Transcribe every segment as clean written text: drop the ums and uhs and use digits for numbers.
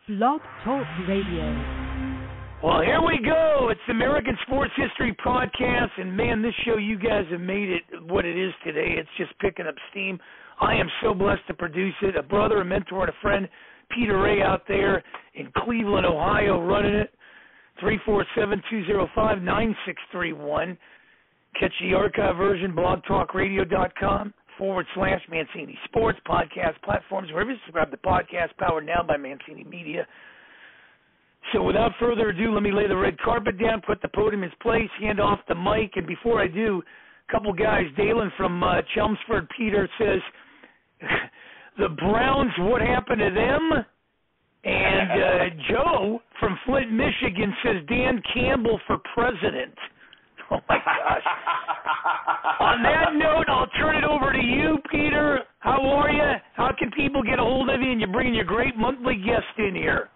Blog Talk Radio. Well, here we go. It's the American Sports History Podcast, and man, this show, you guys have made it what it is today. It's just picking up steam. I am so blessed to produce it. A brother, a mentor, and a friend, Peter Ray out there in Cleveland, Ohio, running it. 347-205-9631. Catch the archive version, blogtalkradio.com/Mancini Sports podcast platforms, wherever you subscribe to podcast, powered now by Mancini Media. So without further ado, let me lay the red carpet down, put the podium in its place, hand off the mic, and before I do, a couple guys, Dalen from Chelmsford, Peter says, the Browns, what happened to them? And Joe from Flint, Michigan says, Dan Campbell for president. Oh, my gosh. On that note, I'll turn it over to you, Peter. How are you? How can people get a hold of you? And you're bringing your great monthly guest in here.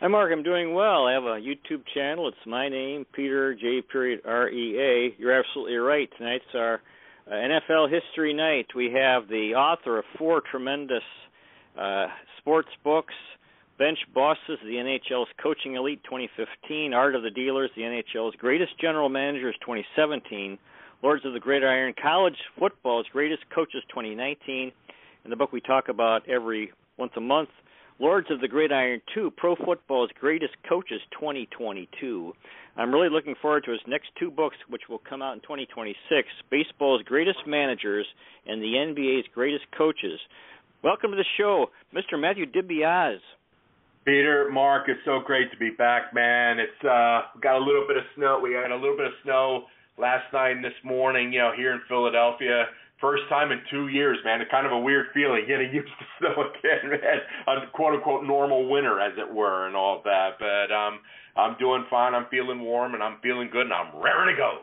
Hi, Mark. I'm doing well. I have a YouTube channel. It's my name, Peter J. REA. You're absolutely right. Tonight's our NFL History Night. We have the author of 4 tremendous sports books: Bench Bosses, the NHL's Coaching Elite 2015, Art of the Dealers, the NHL's Greatest General Managers 2017, Lords of the Gridiron, College Football's Greatest Coaches 2019, and the book we talk about once a month, Lords of the Gridiron 2, Pro Football's Greatest Coaches 2022. I'm really looking forward to his next 2 books, which will come out in 2026, Baseball's Greatest Managers and the NBA's Greatest Coaches. Welcome to the show, Mr. Matthew DiBiase. Peter, Mark, it's so great to be back, man. It's got a little bit of snow. We had a little bit of snow last night and this morning, here in Philadelphia. First time in 2 years, man. It's kind of a weird feeling, getting used to snow again, man. A quote-unquote normal winter, as it were, and all that. But I'm doing fine. I'm feeling warm, and I'm feeling good, and I'm raring to go.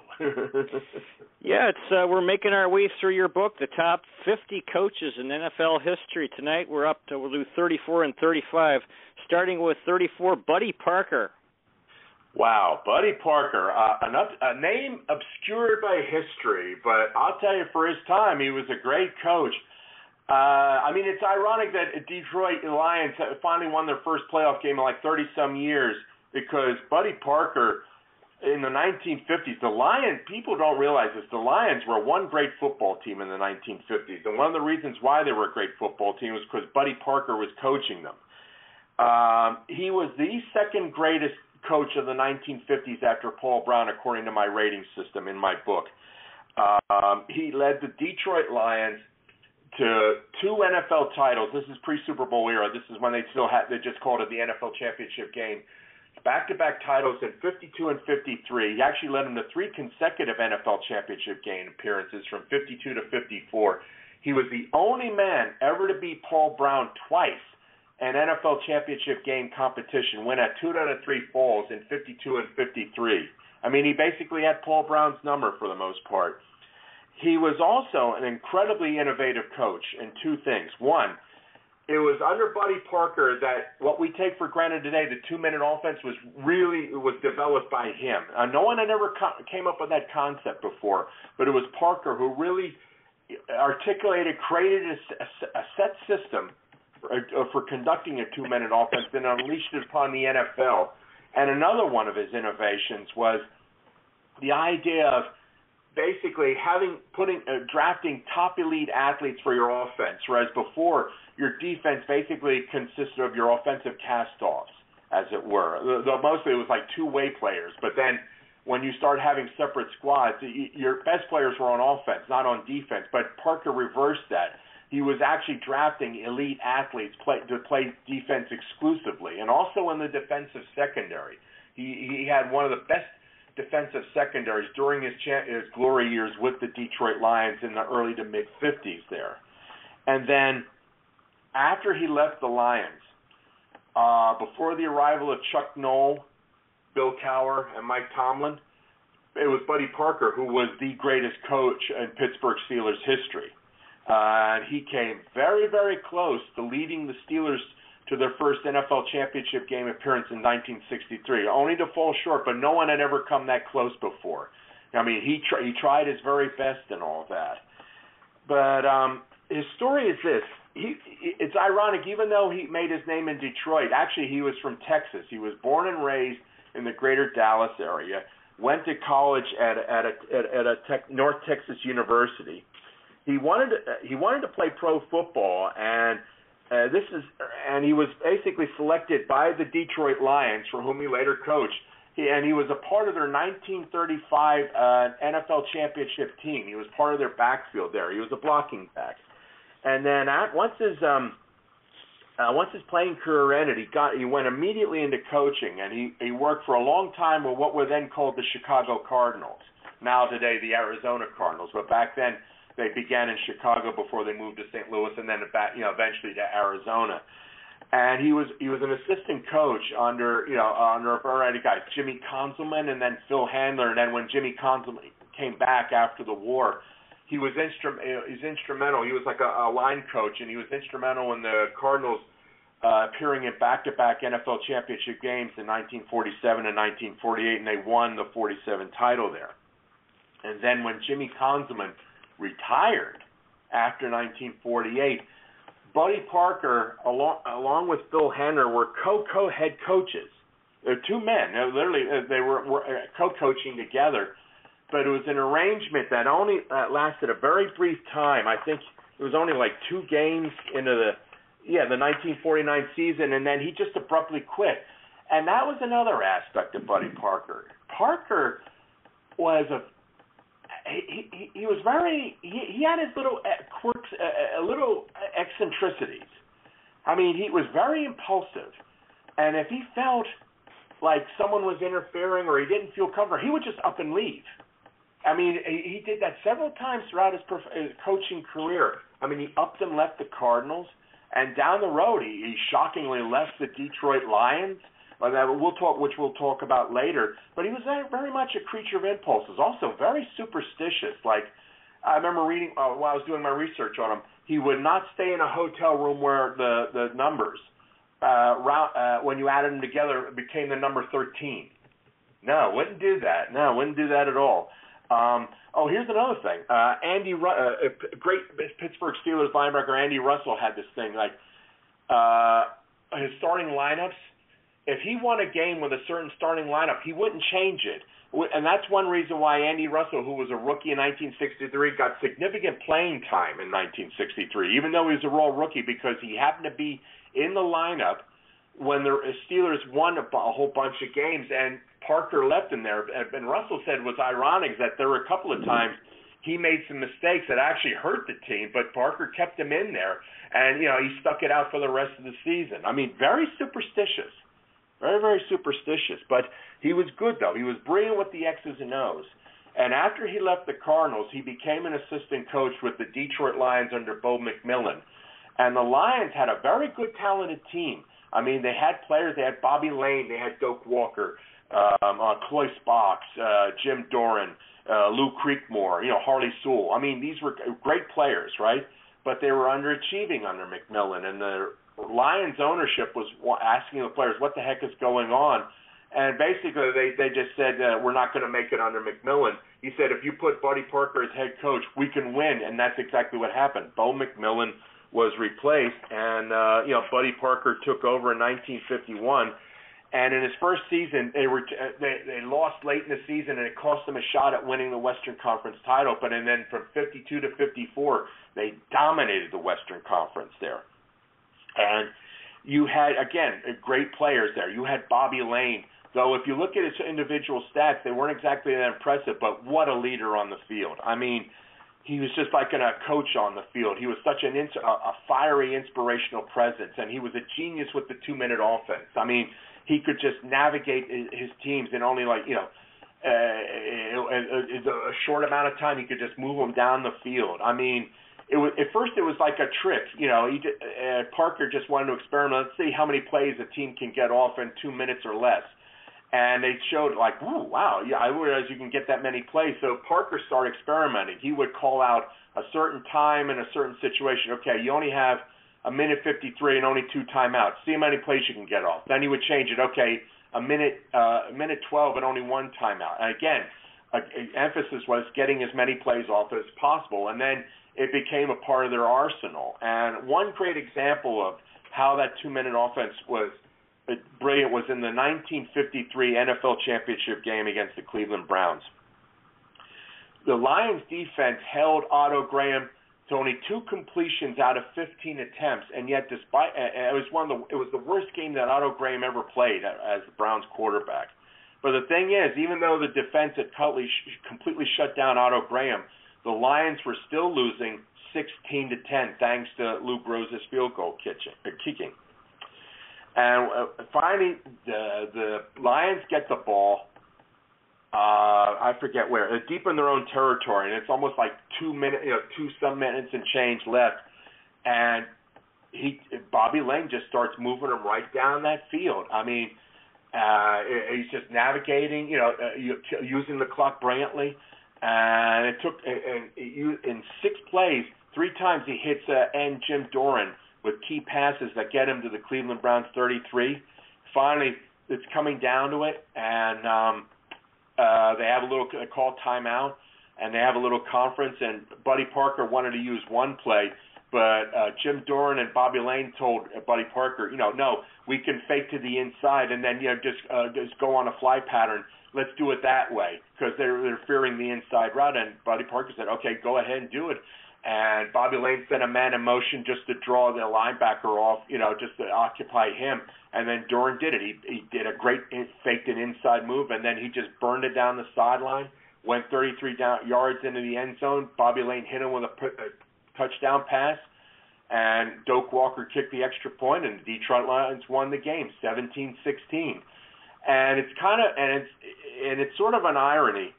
Yeah, we're making our way through your book, the top 50 coaches in NFL history. Tonight we'll do 34 and 35, starting with 34, Buddy Parker. Wow, Buddy Parker, a name obscured by history, but I'll tell you, for his time, he was a great coach. It's ironic that Detroit Lions finally won their first playoff game in like 30-some years, because Buddy Parker, in the 1950s, the Lions, people don't realize this, the Lions were one great football team in the 1950s, and one of the reasons why they were a great football team was because Buddy Parker was coaching them. He was the second greatest coach of the 1950s after Paul Brown, according to my rating system in my book. He led the Detroit Lions to 2 NFL titles. This is pre-Super Bowl era. This is when they just called it the NFL Championship game. Back-to-back titles in 52 and 53. He actually led them to 3 consecutive NFL Championship game appearances from 52 to 54. He was the only man ever to beat Paul Brown twice an NFL championship game competition, win at 2 out of 3 falls in 52 and 53. He basically had Paul Brown's number for the most part. He was also an incredibly innovative coach in 2 things. One, it was under Buddy Parker that what we take for granted today, the 2-minute offense, was developed by him. No one had ever came up with that concept before, but it was Parker who really created a set system for conducting a 2-minute offense, then unleashed it upon the NFL. And another one of his innovations was the idea of basically drafting top elite athletes for your offense, whereas before your defense basically consisted of your offensive cast-offs, as it were. Though mostly it was like 2-way players, but then when you start having separate squads, your best players were on offense, not on defense. But Parker reversed that. He was actually drafting elite athletes to play defense exclusively, and also in the defensive secondary. He had one of the best defensive secondaries during his glory years with the Detroit Lions in the early to mid-50s there. And then after he left the Lions, before the arrival of Chuck Noll, Bill Cowher, and Mike Tomlin, it was Buddy Parker who was the greatest coach in Pittsburgh Steelers history. And he came very, very close to leading the Steelers to their first NFL championship game appearance in 1963, only to fall short, but no one had ever come that close before. He tried his very best and all that. But his story is this. it's ironic, even though he made his name in Detroit, actually he was from Texas. He was born and raised in the greater Dallas area, went to college at North Texas University. He wanted to play pro football, and he was basically selected by the Detroit Lions, for whom he later coached. He was a part of their 1935 NFL championship team. He was part of their backfield there. He was a blocking back. And then once his playing career ended, he went immediately into coaching, and he worked for a long time with what were then called the Chicago Cardinals. Now today the Arizona Cardinals, but back then they began in Chicago before they moved to St. Louis, and then eventually to Arizona. And he was an assistant coach under a variety of guys, Jimmy Conzelman and then Phil Handler. And then when Jimmy Conzelman came back after the war, he was instrumental. He was like a line coach, and he was instrumental in the Cardinals appearing in back-to-back NFL championship games in 1947 and 1948, and they won the 47 title there. And then when Jimmy Conzelman retired after 1948, Buddy Parker, along with Phil Handler, were co-head coaches. They're two men. They were co-coaching together, but it was an arrangement that only lasted a very brief time. I think it was only like 2 games into the 1949 season, and then he just abruptly quit. And that was another aspect of Buddy Parker. Parker was he was very he had his little quirks, little eccentricities. I mean, he was very impulsive, and if he felt like someone was interfering or he didn't feel comfortable, he would just up and leave. I mean, he did that several times throughout his coaching career. I mean, he upped and left the Cardinals, and down the road, he shockingly left the Detroit Lions. Which we'll talk about later. But he was very much a creature of impulses, also very superstitious. Like, I remember reading while I was doing my research on him, he would not stay in a hotel room where the numbers, when you added them together, it became the number 13. No, wouldn't do that. No, wouldn't do that at all. Here's another thing. Great Pittsburgh Steelers linebacker Andy Russell had this thing, like his starting lineups. If he won a game with a certain starting lineup, he wouldn't change it. And that's one reason why Andy Russell, who was a rookie in 1963, got significant playing time in 1963, even though he was a raw rookie, because he happened to be in the lineup when the Steelers won a whole bunch of games, and Parker left him there. And Russell said was ironic that there were a couple of times he made some mistakes that actually hurt the team, but Parker kept him in there, and he stuck it out for the rest of the season. I mean, very superstitious. Very, very superstitious. But he was good, though. He was brilliant with the X's and O's. And after he left the Cardinals, he became an assistant coach with the Detroit Lions under Bo McMillan. And the Lions had a very good, talented team. I mean, they had players. They had Bobby Lane. They had Doak Walker, Cloyce Box, Jim Doran, Lou Creekmore, Harley Sewell. I mean, these were great players, right? But they were underachieving under McMillan, and the Lions ownership was asking the players, what the heck is going on? And basically they just said, we're not going to make it under McMillan. He said, if you put Buddy Parker as head coach, we can win. And that's exactly what happened. Bo McMillan was replaced, and Buddy Parker took over in 1951. And in his first season, they lost late in the season, and it cost them a shot at winning the Western Conference title. But and then from 52 to 54, they dominated the Western Conference there. And you had, again, great players there. You had Bobby Lane, though if you look at his individual stats, they weren't exactly that impressive, but what a leader on the field. I mean, he was just like a coach on the field. He was such a fiery, inspirational presence, and he was a genius with the 2-minute offense. I mean, he could just navigate his teams in only a short amount of time. He could just move them down the field. I mean, at first it was like a trick. Parker just wanted to experiment. Let's see how many plays a team can get off in 2 minutes or less. And they showed like, ooh, wow, yeah, I realize you can get that many plays. So Parker started experimenting. He would call out a certain time in a certain situation. Okay, you only have a minute 53 and only 2 timeouts. See how many plays you can get off. Then he would change it. Okay, a minute 12 and only 1 timeout. And again, emphasis was getting as many plays off as possible. And then it became a part of their arsenal. And one great example of how that two-minute offense was brilliant was in the 1953 NFL championship game against the Cleveland Browns. The Lions defense held Otto Graham to only 2 completions out of 15 attempts, and yet despite it was the worst game that Otto Graham ever played as the Browns quarterback. But the thing is, even though the defense had completely shut down Otto Graham, the Lions were still losing 16-10 thanks to Lou Groza's field goal kicking. And finally, the Lions get the ball. I forget where, deep in their own territory, and it's almost like 2 minutes, 2 minutes and change left, and Bobby Lane just starts moving them right down that field. I mean, he's just navigating, using the clock brilliantly, and it took in 6 plays, 3 times he hits end Jim Doran with key passes that get him to the Cleveland Browns 33. Finally, it's coming down to it, and they have a little call timeout, and they have a little conference, and Buddy Parker wanted to use one play, but Jim Doran and Bobby Lane told Buddy Parker, no, we can fake to the inside and then just go on a fly pattern. Let's do it that way, because they're fearing the inside route. And Buddy Parker said, okay, go ahead and do it. And Bobby Lane sent a man in motion just to draw the linebacker off, just to occupy him. And then Doran did it. He did a great faked an inside move, and then he just burned it down the sideline, went 33 yards into the end zone. Bobby Lane hit him with a touchdown pass, and Doak Walker kicked the extra point, and the Detroit Lions won the game, 17-16. And it's sort of an irony.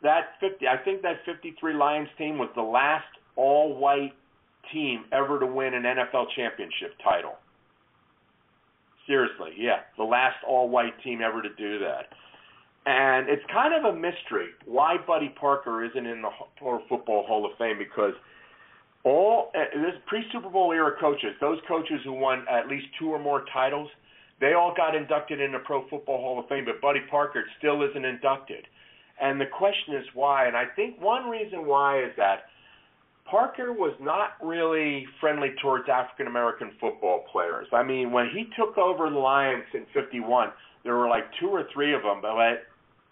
I think that 53 Lions team was the last all-white team ever to win an NFL championship title. Seriously, yeah, the last all-white team ever to do that. And it's kind of a mystery why Buddy Parker isn't in the Pro Football Hall of Fame, because this pre-Super Bowl era coaches, those coaches who won at least 2 or more titles, they all got inducted in the Pro Football Hall of Fame, but Buddy Parker still isn't inducted. And the question is why, and I think one reason why is that Parker was not really friendly towards African-American football players. I mean, when he took over the Lions in 51, there were like 2 or 3 of them, but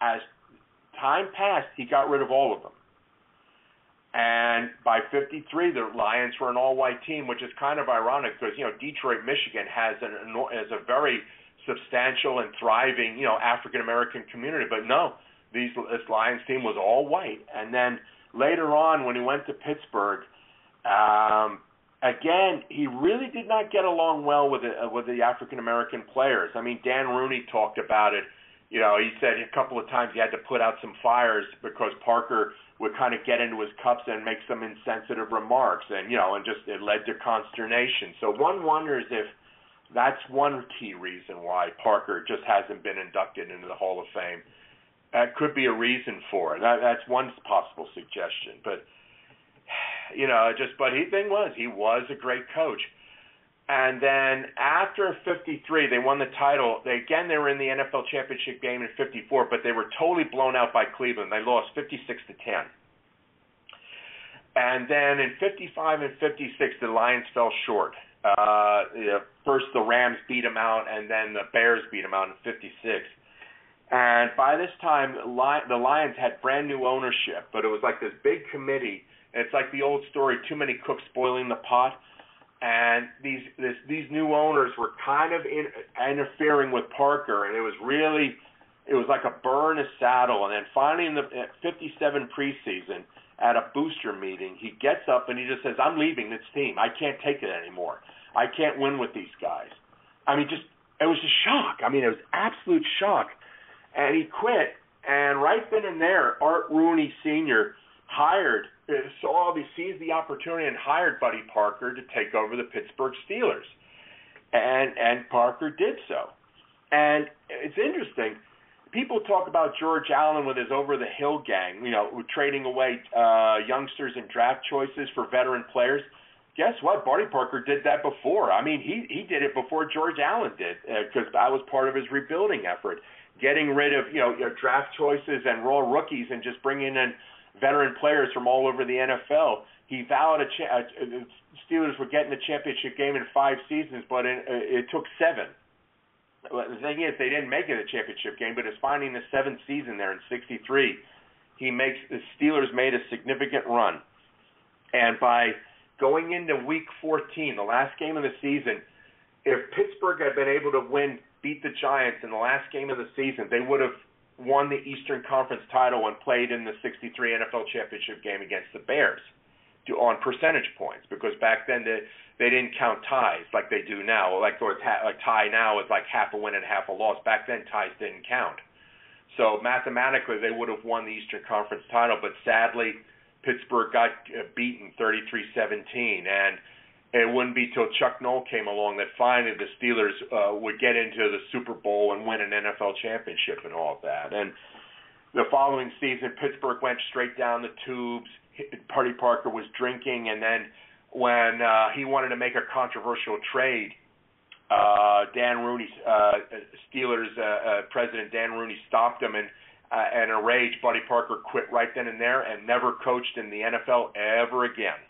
as time passed, he got rid of all of them. And by 53, the Lions were an all-white team, which is kind of ironic because, Detroit, Michigan has a very substantial and thriving, African-American community. But no, this Lions team was all white. And then later on, when he went to Pittsburgh, again, he really did not get along well with the African-American players. I mean, Dan Rooney talked about it. He said a couple of times he had to put out some fires because Parker would kind of get into his cups and make some insensitive remarks, and just it led to consternation. So one wonders if that's one key reason why Parker just hasn't been inducted into the Hall of Fame. That could be a reason for it. That's one possible suggestion. But but the thing was, he was a great coach. And then after 53, they won the title. They were in the NFL championship game in 54, but they were totally blown out by Cleveland. They lost 56-10. And then in 55 and 56, the Lions fell short. First the Rams beat them out, and then the Bears beat them out in 56. And by this time, the Lions had brand new ownership, but it was like this big committee. And it's like the old story, too many cooks spoiling the pot. And these new owners were kind of interfering with Parker, and it was like a burr in his saddle. And then finally in the 57 preseason, at a booster meeting, he gets up and he just says, "I'm leaving this team. I can't take it anymore. I can't win with these guys." I mean, it was a shock. I mean, it was absolute shock. And he quit. And right then and there, Art Rooney Sr. seized the opportunity and hired Buddy Parker to take over the Pittsburgh Steelers. And Parker did so. And it's interesting. People talk about George Allen with his over-the-hill gang, trading away youngsters and draft choices for veteran players. Guess what? Buddy Parker did that before. I mean, he did it before George Allen did, because that was part of his rebuilding effort, getting rid of your draft choices and raw rookies and just bringing in veteran players from all over the NFL. He vowed the Steelers were getting the championship game in 5 seasons, but it took 7. The thing is, they didn't make it a championship game, but it's finding the 7th season there in '63. The Steelers made a significant run, and by going into Week 14, the last game of the season, if Pittsburgh had been able to beat the Giants in the last game of the season, they would have won the Eastern Conference title and played in the '63 NFL championship game against the Bears on percentage points, because back then they didn't count ties like they do now. Like tie now is like half a win and half a loss. Back then ties didn't count. So mathematically they would have won the Eastern Conference title, but sadly Pittsburgh got beaten 33-17, and it wouldn't be till Chuck Noll came along that finally the Steelers would get into the Super Bowl and win an NFL championship and all of that. And the following season, Pittsburgh went straight down the tubes. Buddy Parker was drinking, and then when he wanted to make a controversial trade, Dan Rooney, Steelers president Dan Rooney, stopped him, and in a rage, Buddy Parker quit right then and there and never coached in the NFL ever again.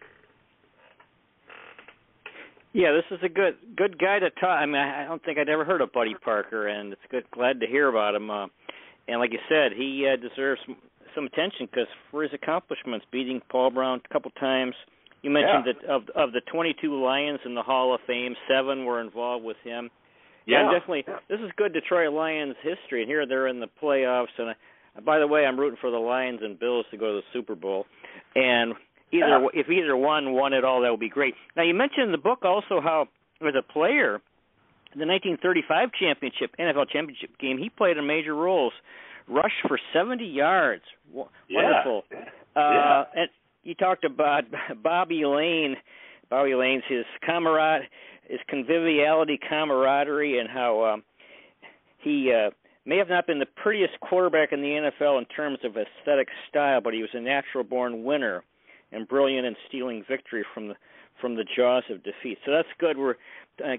Yeah, this is a good guy to talk. I mean, I don't think I'd ever heard of Buddy Parker, and it's glad to hear about him. And like you said, he deserves some attention because for his accomplishments, beating Paul Brown a couple times. You mentioned that of the 22 Lions in the Hall of Fame, 7 were involved with him. Yeah, and definitely. Yeah. This is good Detroit Lions history, and here they're in the playoffs. And by the way, I'm rooting for the Lions and Bills to go to the Super Bowl. And if either one won it all, that would be great. Now, you mentioned in the book also how, as a player, the 1935 NFL championship game, he played in major roles. Rushed for 70 yards. Wonderful. Yeah. And you talked about Bobby Lane. Bobby Lane's his conviviality, camaraderie, and how he may have not been the prettiest quarterback in the NFL in terms of aesthetic style, but he was a natural-born winner and brilliant in stealing victory from the jaws of defeat. So that's good. We're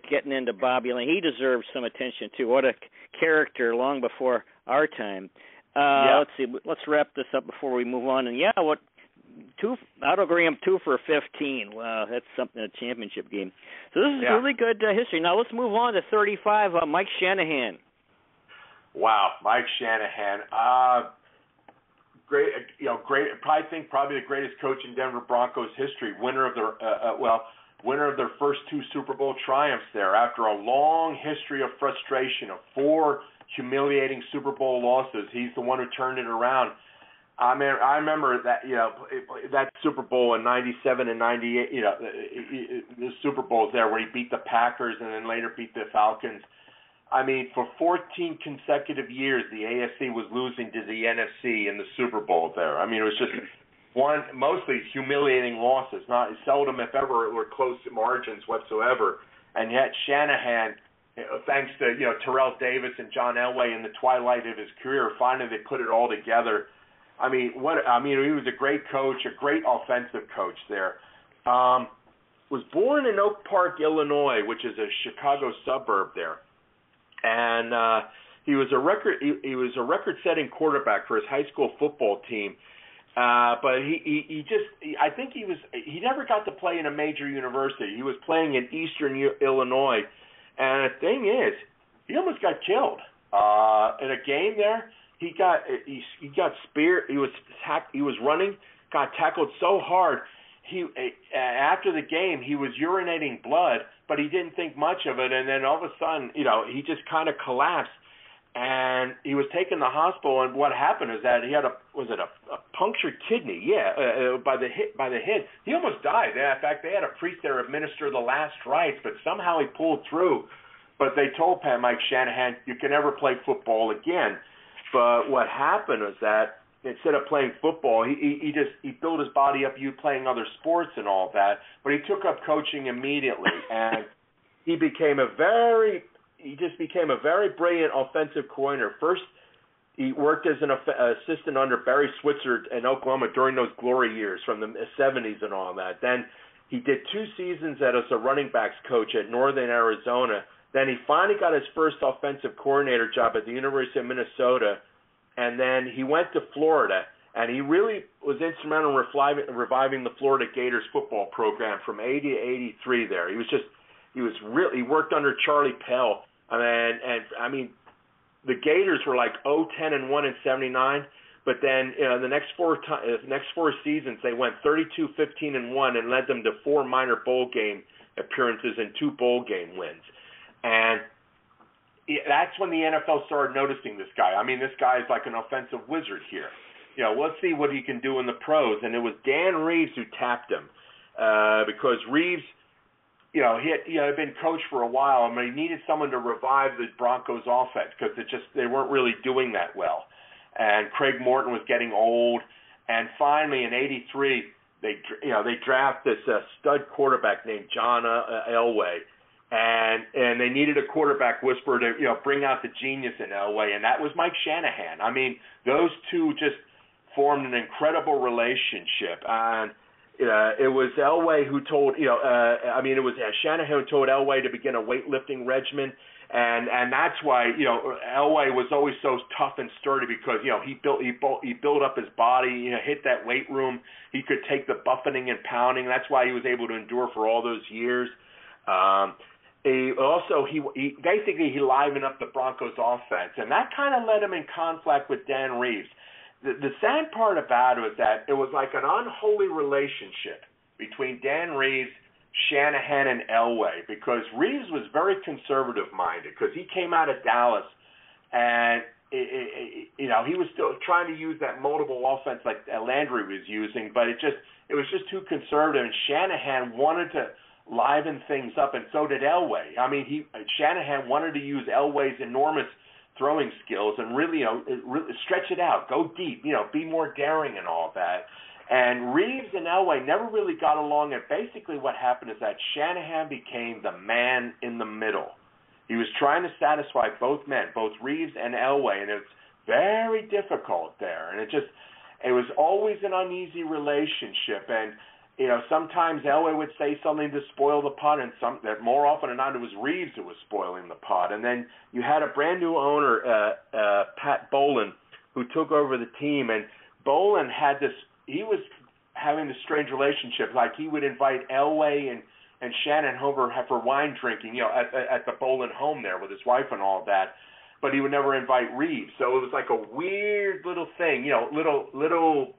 getting into Bobby Lane. He deserves some attention, too. What a character long before our time. Let's see. Let's wrap this up before we move on. And, Otto Graham 2 for 15. Wow, that's something, a championship game. So this is really good history. Now let's move on to 35, Mike Shanahan. Wow, Mike Shanahan. Great. Probably the greatest coach in Denver Broncos history. Winner of their first 2 Super Bowl triumphs there after a long history of frustration of 4 humiliating Super Bowl losses. He's the one who turned it around. I mean, I remember that that Super Bowl in '97 and '98. The Super Bowls there where he beat the Packers and then later beat the Falcons. I mean, for 14 consecutive years, the AFC was losing to the NFC in the Super Bowl there. I mean, it was just mostly humiliating losses. Not seldom, if ever, were close margins whatsoever. And yet Shanahan, thanks to Terrell Davis and John Elway in the twilight of his career, finally they put it all together. I mean, he was a great coach, a great offensive coach there. Was born in Oak Park, Illinois, which is a Chicago suburb there, and he was a record-setting quarterback for his high school football team. But I think he never got to play in a major university. He was playing in Eastern Illinois, and the thing is, he almost got killed in a game there. He got speared. He was running, got tackled so hard. After the game, he was urinating blood, but he didn't think much of it. And then all of a sudden, he just kind of collapsed, and he was taken to the hospital. And what happened is that he had a punctured kidney? Yeah, by the hit. He almost died. In fact, they had a priest there administer the last rites, but somehow he pulled through. But they told Mike Shanahan, "You can never play football again." But what happened was that instead of playing football, he built his body up playing other sports and all that. But he took up coaching immediately, and he became a very brilliant offensive coordinator. First, he worked as an assistant under Barry Switzer in Oklahoma during those glory years from the 70s and all that. Then he did 2 seasons as a running backs coach at Northern Arizona. Then he finally got his first offensive coordinator job at the University of Minnesota, and then he went to Florida. And he really was instrumental in reviving the Florida Gators football program from 80 to 83 there. He worked under Charlie Pell. I mean, the Gators were like 0-10-1 in 79, but then the next four seasons they went 32-15-1 and led them to 4 minor bowl game appearances and 2 bowl game wins. And that's when the NFL started noticing this guy. I mean, this guy is like an offensive wizard here. Let's see what he can do in the pros. And it was Dan Reeves who tapped him because Reeves, he had been coached for a while. I mean, he needed someone to revive the Broncos offense because they weren't really doing that well. And Craig Morton was getting old. And finally, in '83, they draft this stud quarterback named John Elway. And they needed a quarterback whisperer to bring out the genius in Elway, and that was Mike Shanahan. I mean, those two just formed an incredible relationship, and it was Elway who told it was Shanahan who told Elway to begin a weightlifting regimen, and that's why Elway was always so tough and sturdy because he built up his body, hit that weight room, he could take the buffeting and pounding. That's why he was able to endure for all those years. He livened up the Broncos offense, and that kind of led him in conflict with Dan Reeves. The sad part about it was that it was like an unholy relationship between Dan Reeves, Shanahan, and Elway because Reeves was very conservative-minded because he came out of Dallas and he was still trying to use that multiple offense like Landry was using, but it was just too conservative, and Shanahan wanted to liven things up, and so did Elway. I mean, Shanahan wanted to use Elway's enormous throwing skills and really stretch it out, go deep, be more daring and all that. And Reeves and Elway never really got along, and basically what happened is that Shanahan became the man in the middle. He was trying to satisfy both men, both Reeves and Elway, and it's very difficult there. And it was always an uneasy relationship, and sometimes Elway would say something to spoil the pot, and more often than not, it was Reeves who was spoiling the pot. And then you had a brand new owner, Pat Bolin, who took over the team. And Bolin he was having this strange relationship. Like he would invite Elway and Shannon over for wine drinking, at the Bolin home there with his wife and all that. But he would never invite Reeves. So it was like a weird little thing, little.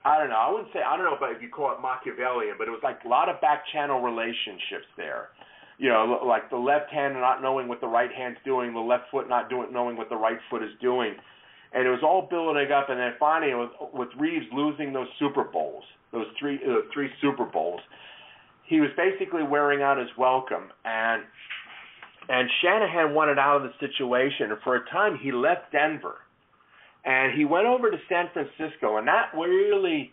I don't know if you call it Machiavellian, but it was like a lot of back channel relationships there. Like the left hand not knowing what the right hand's doing, the left foot not knowing what the right foot is doing. And it was all building up, and then finally with Reeves losing those Super Bowls, those three Super Bowls, he was basically wearing out his welcome. And Shanahan wanted out of the situation, and for a time he left Denver. And he went over to San Francisco, and that really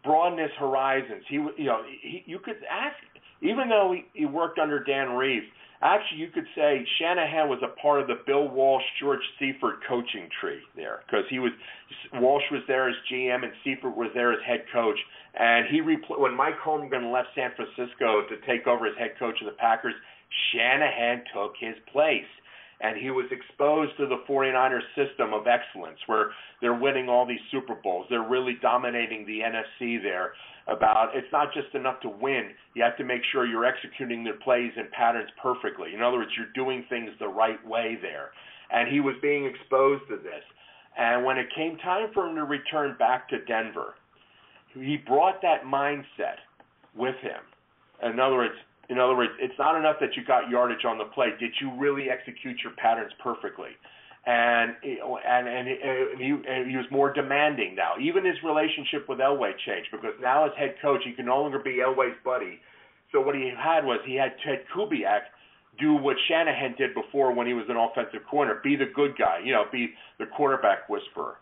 broadened his horizons. You could ask, even though he worked under Dan Reeves, actually you could say Shanahan was a part of the Bill Walsh, George Seifert coaching tree there, because Walsh was there as GM and Seifert was there as head coach. And when Mike Holmgren left San Francisco to take over as head coach of the Packers, Shanahan took his place. And he was exposed to the 49ers system of excellence where they're winning all these Super Bowls. They're really dominating the NFC there. It's not just enough to win. You have to make sure you're executing their plays and patterns perfectly. In other words, you're doing things the right way there. And he was being exposed to this. And when it came time for him to return back to Denver, he brought that mindset with him. In other words, it's not enough that you got yardage on the play. Did you really execute your patterns perfectly? And he was more demanding now. Even his relationship with Elway changed because now as head coach, he can no longer be Elway's buddy. So what he had Ted Kubiak do what Shanahan did before when he was an offensive coordinator, be the good guy, be the quarterback whisperer.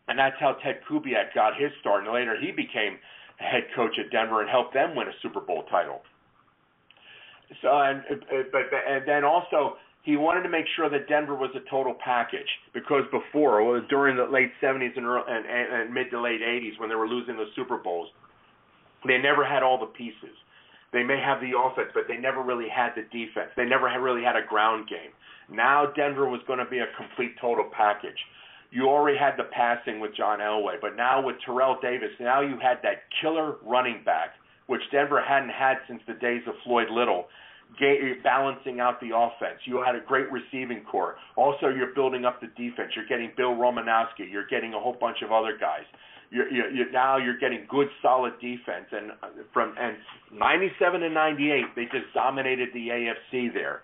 And that's how Ted Kubiak got his start. And later he became head coach at Denver and helped them win a Super Bowl title. So, and then also he wanted to make sure that Denver was a total package because before, during the late 70s and mid to late 80s when they were losing the Super Bowls, they never had all the pieces. They may have the offense, but they never really had the defense. They never really had a ground game. Now Denver was going to be a complete total package. you already had the passing with John Elway, but now with Terrell Davis, now you had that killer running back, which Denver hadn't had since the days of Floyd Little, balancing out the offense. You had a great receiving core. Also, you're building up the defense. You're getting Bill Romanowski. You're getting a whole bunch of other guys. Now you're getting good, solid defense. And from 97 and 98, they just dominated the AFC there,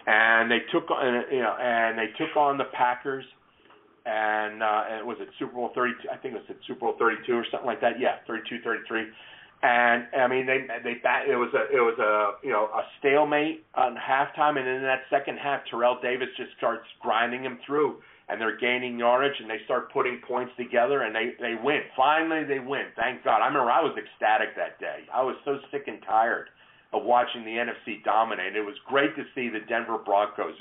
and they took on the Packers. And was it Super Bowl 32? I think it was Super Bowl 32 or something like that. Yeah, 32-33. And I mean, it was a stalemate on halftime, and in that second half, Terrell Davis just starts grinding him through, and they're gaining yardage, and they start putting points together, and they win. Finally, they win. Thank God. I remember I was ecstatic that day. I was so sick and tired of watching the NFC dominate. It was great to see the Denver Broncos,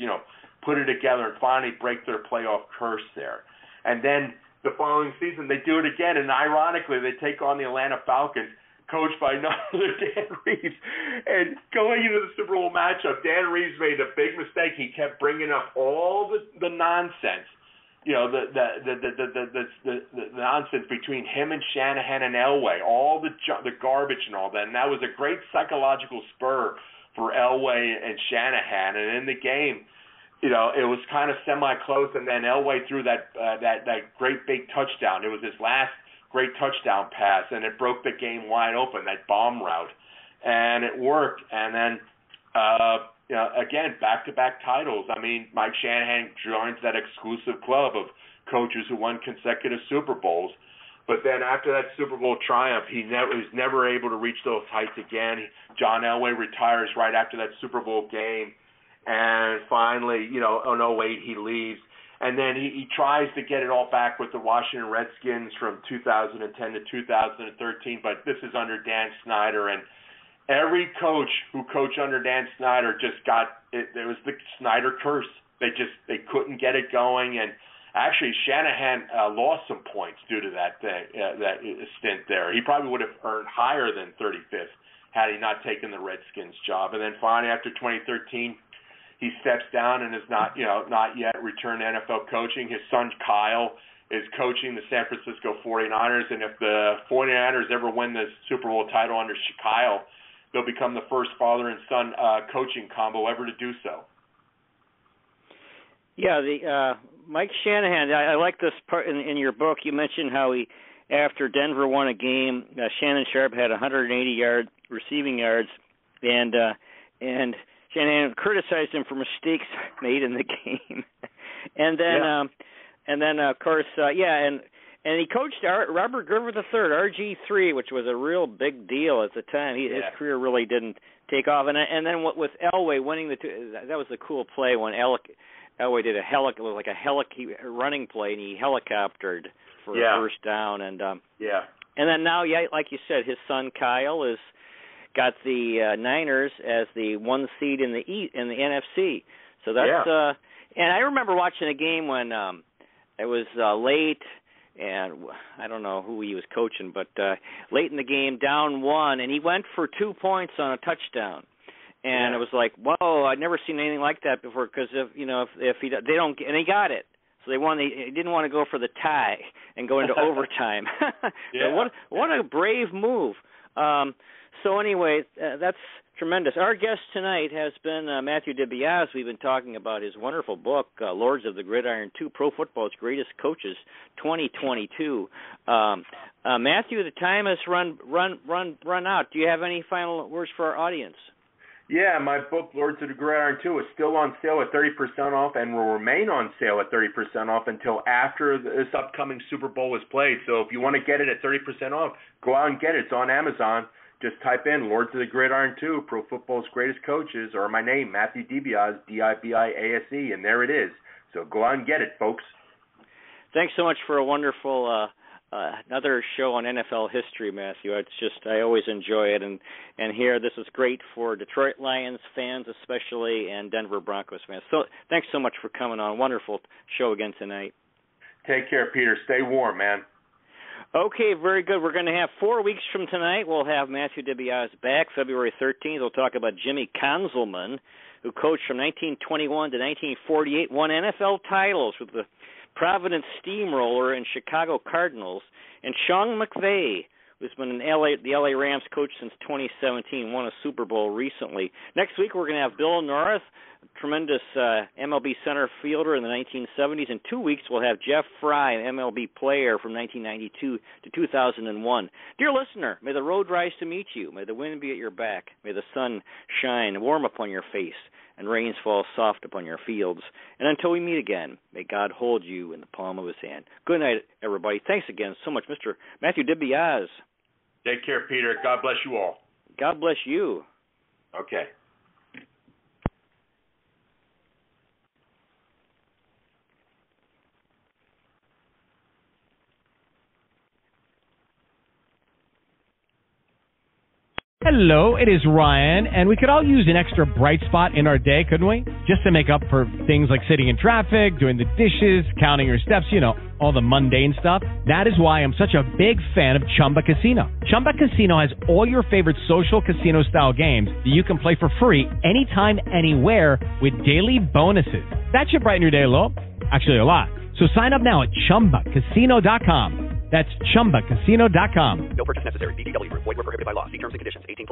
put it together and finally break their playoff curse there. And then the following season, they do it again, and ironically, they take on the Atlanta Falcons, coached by none other Dan Reeves. And going into the Super Bowl matchup, Dan Reeves made a big mistake. He kept bringing up all the nonsense, the nonsense between him and Shanahan and Elway, all the garbage and all that. And that was a great psychological spur for Elway and Shanahan. And in the game, it was kind of semi-close, and then Elway threw that great big touchdown. It was his last great touchdown pass, and it broke the game wide open, that bomb route. And it worked. And then, again, back-to-back titles. I mean, Mike Shanahan joins that exclusive club of coaches who won consecutive Super Bowls. But then after that Super Bowl triumph, he was never able to reach those heights again. John Elway retires right after that Super Bowl game. And finally, in 08, he leaves. And then he tries to get it all back with the Washington Redskins from 2010 to 2013, but this is under Dan Snyder. And every coach who coached under Dan Snyder just got it. There was the Snyder curse. They couldn't get it going. And actually, Shanahan lost some points due to that stint there. He probably would have earned higher than 35th had he not taken the Redskins job. And then finally, after 2013, he steps down and is not yet returned to NFL coaching. His son Kyle is coaching the San Francisco 49ers, and if the 49ers ever win the Super Bowl title under Kyle, they'll become the first father and son coaching combo ever to do so. Yeah, the Mike Shanahan. I like this part in your book. You mentioned how after Denver won a game, Shannon Sharpe had 180 receiving yards, and Shanahan criticized him for mistakes made in the game, and then of course, and he coached Robert Griffin III, RG3, which was a real big deal at the time. His career really didn't take off, and then with Elway winning that was the cool play when Elway did it was like a running play, and he helicoptered for a first down, and then now, like you said, his son Kyle is got the Niners as the 1 seed in the NFC. So that's and I remember watching a game when it was late, and I don't know who he was coaching, but late in the game, down 1, and he went for 2 points on a touchdown. And it was like, whoa! I'd never seen anything like that before. Because if they don't, and he got it, so they won. He didn't want to go for the tie and go into overtime. So what a brave move. So anyway, that's tremendous. Our guest tonight has been Matthew DiBiase. We've been talking about his wonderful book, Lords of the Gridiron 2, Pro Football's Greatest Coaches, 2022. Matthew, the time has run out. Do you have any final words for our audience? Yeah, my book, Lords of the Gridiron 2, is still on sale at 30% off and will remain on sale at 30% off until after this upcoming Super Bowl is played. So if you want to get it at 30% off, go out and get it. It's on Amazon. Just type in Lords of the Gridiron 2, Pro Football's Greatest Coaches, or my name, Matthew DiBiase, DiBiase, and there it is. So go out and get it, folks. Thanks so much for a wonderful another show on NFL history, Matthew. It's just, I always enjoy it, and here, this is great for Detroit Lions fans especially, and Denver Broncos fans. So thanks so much for coming on. Wonderful show again tonight. Take care, Peter. Stay warm, man. Okay, very good. We're going to have 4 weeks from tonight. We'll have Matthew DiBiase back February 13th. We'll talk about Jimmy Conzelman, who coached from 1921 to 1948, won NFL titles with the Providence Steamroller and Chicago Cardinals. And Sean McVay, who's been the LA Rams coach since 2017, won a Super Bowl recently. Next week we're going to have Bill Norris, a tremendous MLB center fielder in the 1970s. In 2 weeks we'll have Jeff Fry, an MLB player from 1992 to 2001. Dear listener, may the road rise to meet you. May the wind be at your back. May the sun shine warm upon your face and rains fall soft upon your fields. And until we meet again, may God hold you in the palm of his hand. Good night, everybody. Thanks again so much, Mr. Matthew DiBiase. Take care, Peter. God bless you all. God bless you. Okay. Hello, it is Ryan, and we could all use an extra bright spot in our day, couldn't we? Just to make up for things like sitting in traffic, doing the dishes, counting your steps, all the mundane stuff. That is why I'm such a big fan of Chumba Casino. Chumba Casino has all your favorite social casino-style games that you can play for free anytime, anywhere with daily bonuses. That should brighten your day a little. Actually, a lot. So sign up now at ChumbaCasino.com. That's ChumbaCasino.com. No purchase necessary. VGW Group. Void where prohibited by law. See terms and conditions. 18+.